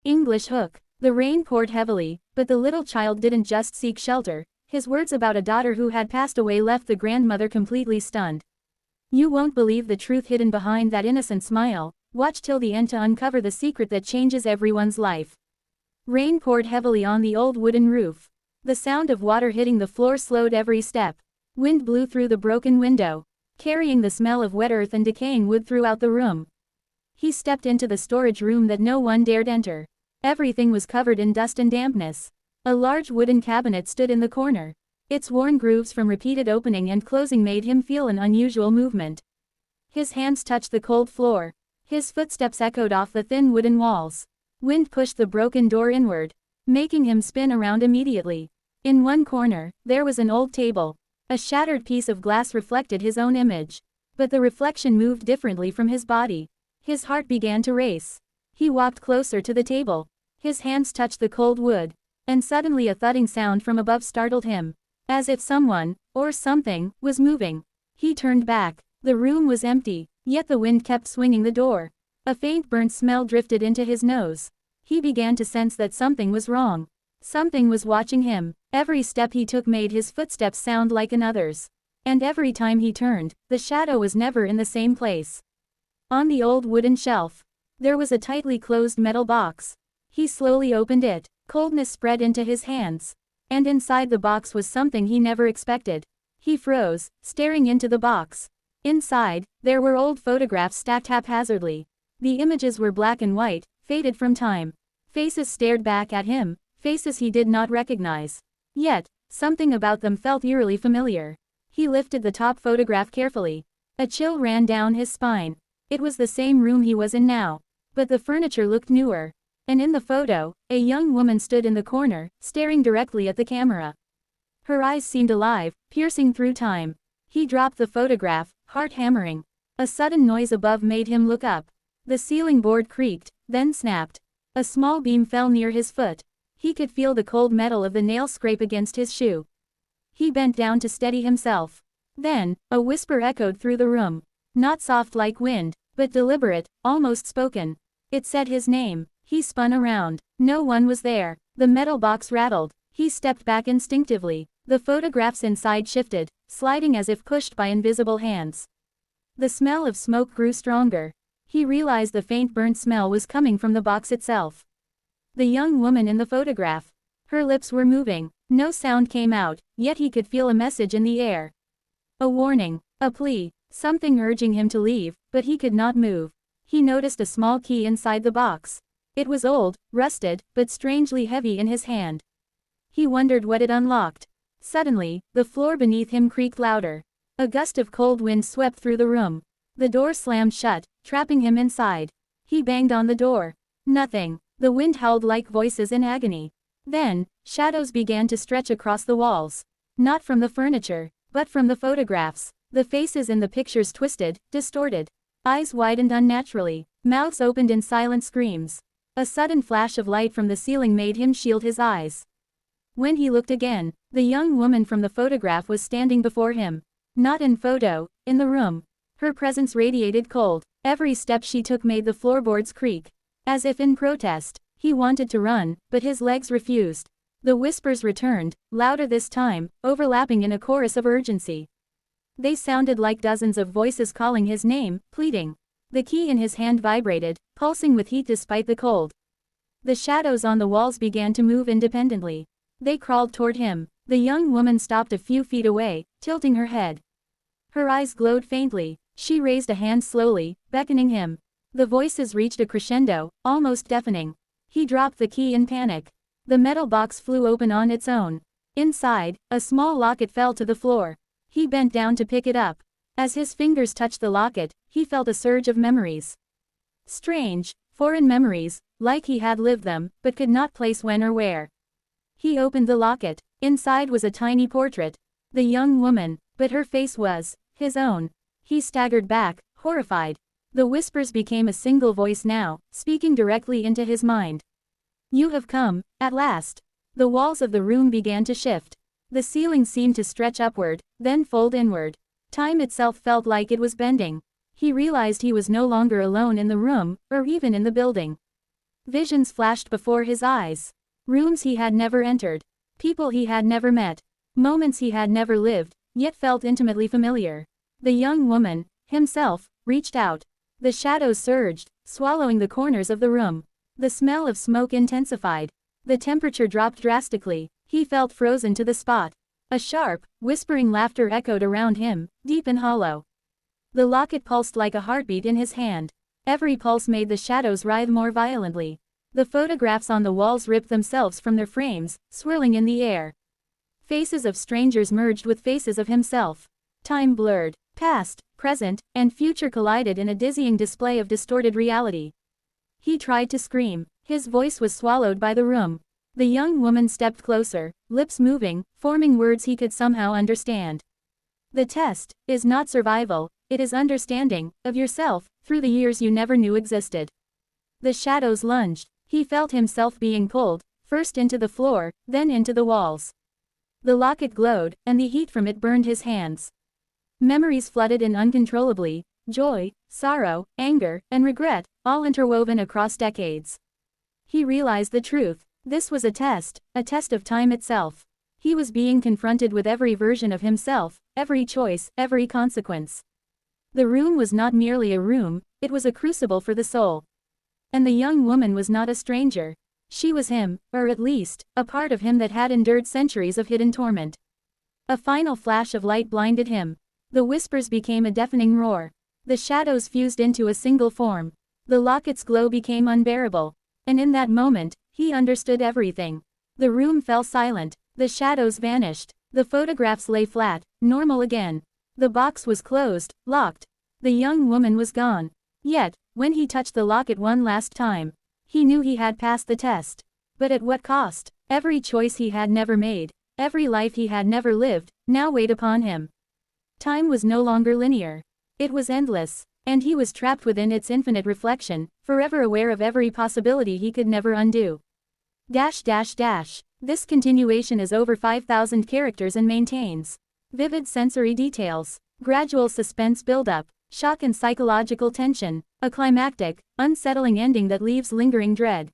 English hook. The rain poured heavily, but the little child didn't just seek shelter. His words about a daughter who had passed away left the grandmother completely stunned. You won't believe the truth hidden behind that innocent smile. Watch till the end to uncover the secret that changes everyone's life. Rain poured heavily on the old wooden roof. The sound of water hitting the floor slowed every step. Wind blew through the broken window, carrying the smell of wet earth and decaying wood throughout the room. He stepped into the storage room that no one dared enter. Everything was covered in dust and dampness. A large wooden cabinet stood in the corner. Its worn grooves from repeated opening and closing made him feel an unusual movement. His hands touched the cold floor. His footsteps echoed off the thin wooden walls. Wind pushed the broken door inward, making him spin around immediately. In one corner, there was an old table. A shattered piece of glass reflected his own image. But the reflection moved differently from his body. His heart began to race. He walked closer to the table. His hands touched the cold wood. And suddenly a thudding sound from above startled him. As if someone, or something, was moving. He turned back. The room was empty, yet the wind kept swinging the door. A faint burnt smell drifted into his nose. He began to sense that something was wrong. Something was watching him. Every step he took made his footsteps sound like another's. And every time he turned, the shadow was never in the same place. On the old wooden shelf, there was a tightly closed metal box. He slowly opened it. Coldness spread into his hands. And inside the box was something he never expected. He froze, staring into the box. Inside, there were old photographs stacked haphazardly. The images were black and white, faded from time. Faces stared back at him, faces he did not recognize. Yet, something about them felt eerily familiar. He lifted the top photograph carefully. A chill ran down his spine. It was the same room he was in now. But the furniture looked newer. And in the photo, a young woman stood in the corner, staring directly at the camera. Her eyes seemed alive, piercing through time. He dropped the photograph, heart hammering. A sudden noise above made him look up. The ceiling board creaked, then snapped. A small beam fell near his foot. He could feel the cold metal of the nail scrape against his shoe. He bent down to steady himself. Then, a whisper echoed through the room. Not soft like wind, but deliberate, almost spoken. It said his name. He spun around. No one was there. The metal box rattled. He stepped back instinctively. The photographs inside shifted, sliding as if pushed by invisible hands. The smell of smoke grew stronger. He realized the faint burnt smell was coming from the box itself. The young woman in the photograph. Her lips were moving. No sound came out, yet he could feel a message in the air. A warning, a plea, something urging him to leave, but he could not move. He noticed a small key inside the box. It was old, rusted, but strangely heavy in his hand. He wondered what it unlocked. Suddenly, the floor beneath him creaked louder. A gust of cold wind swept through the room. The door slammed shut, trapping him inside. He banged on the door. Nothing. The wind howled like voices in agony. Then, shadows began to stretch across the walls. Not from the furniture, but from the photographs. The faces in the pictures twisted, distorted. Eyes widened unnaturally. Mouths opened in silent screams. A sudden flash of light from the ceiling made him shield his eyes. When he looked again, the young woman from the photograph was standing before him. Not in photo, in the room. Her presence radiated cold. Every step she took made the floorboards creak. As if in protest, he wanted to run, but his legs refused. The whispers returned, louder this time, overlapping in a chorus of urgency. They sounded like dozens of voices calling his name, pleading. The key in his hand vibrated, pulsing with heat despite the cold. The shadows on the walls began to move independently. They crawled toward him. The young woman stopped a few feet away, tilting her head. Her eyes glowed faintly. She raised a hand slowly, beckoning him. The voices reached a crescendo, almost deafening. He dropped the key in panic. The metal box flew open on its own. Inside, a small locket fell to the floor. He bent down to pick it up. As his fingers touched the locket, he felt a surge of memories. Strange, foreign memories, like he had lived them, but could not place when or where. He opened the locket. Inside was a tiny portrait. The young woman, but her face was his own. He staggered back, horrified. The whispers became a single voice now, speaking directly into his mind. You have come, at last. The walls of the room began to shift. The ceiling seemed to stretch upward, then fold inward. Time itself felt like it was bending. He realized he was no longer alone in the room, or even in the building. Visions flashed before his eyes. Rooms he had never entered. People he had never met. Moments he had never lived, yet felt intimately familiar. The young woman, himself, reached out. The shadows surged, swallowing the corners of the room. The smell of smoke intensified. The temperature dropped drastically. He felt frozen to the spot. A sharp, whispering laughter echoed around him, deep and hollow. The locket pulsed like a heartbeat in his hand. Every pulse made the shadows writhe more violently. The photographs on the walls ripped themselves from their frames, swirling in the air. Faces of strangers merged with faces of himself. Time blurred. Past, present, and future collided in a dizzying display of distorted reality. He tried to scream. His voice was swallowed by the room. The young woman stepped closer, lips moving, forming words he could somehow understand. The test is not survival, it is understanding of yourself through the years you never knew existed. The shadows lunged. He felt himself being pulled, first into the floor, then into the walls. The locket glowed, and the heat from it burned his hands. Memories flooded in uncontrollably, joy, sorrow, anger, and regret, all interwoven across decades. He realized the truth. This was a test of time itself. He was being confronted with every version of himself, every choice, every consequence. The room was not merely a room, it was a crucible for the soul. And the young woman was not a stranger. She was him, or at least, a part of him that had endured centuries of hidden torment. A final flash of light blinded him. The whispers became a deafening roar. The shadows fused into a single form. The locket's glow became unbearable. And in that moment, he understood everything. The room fell silent. The shadows vanished. The photographs lay flat, normal again. The box was closed, locked. The young woman was gone. Yet, when he touched the locket one last time, he knew he had passed the test. But at what cost? Every choice he had never made, every life he had never lived, now weighed upon him. Time was no longer linear. It was endless, and he was trapped within its infinite reflection, forever aware of every possibility he could never undo. This continuation is over 5,000 characters and maintains vivid sensory details, gradual suspense buildup, shock and psychological tension, a climactic, unsettling ending that leaves lingering dread.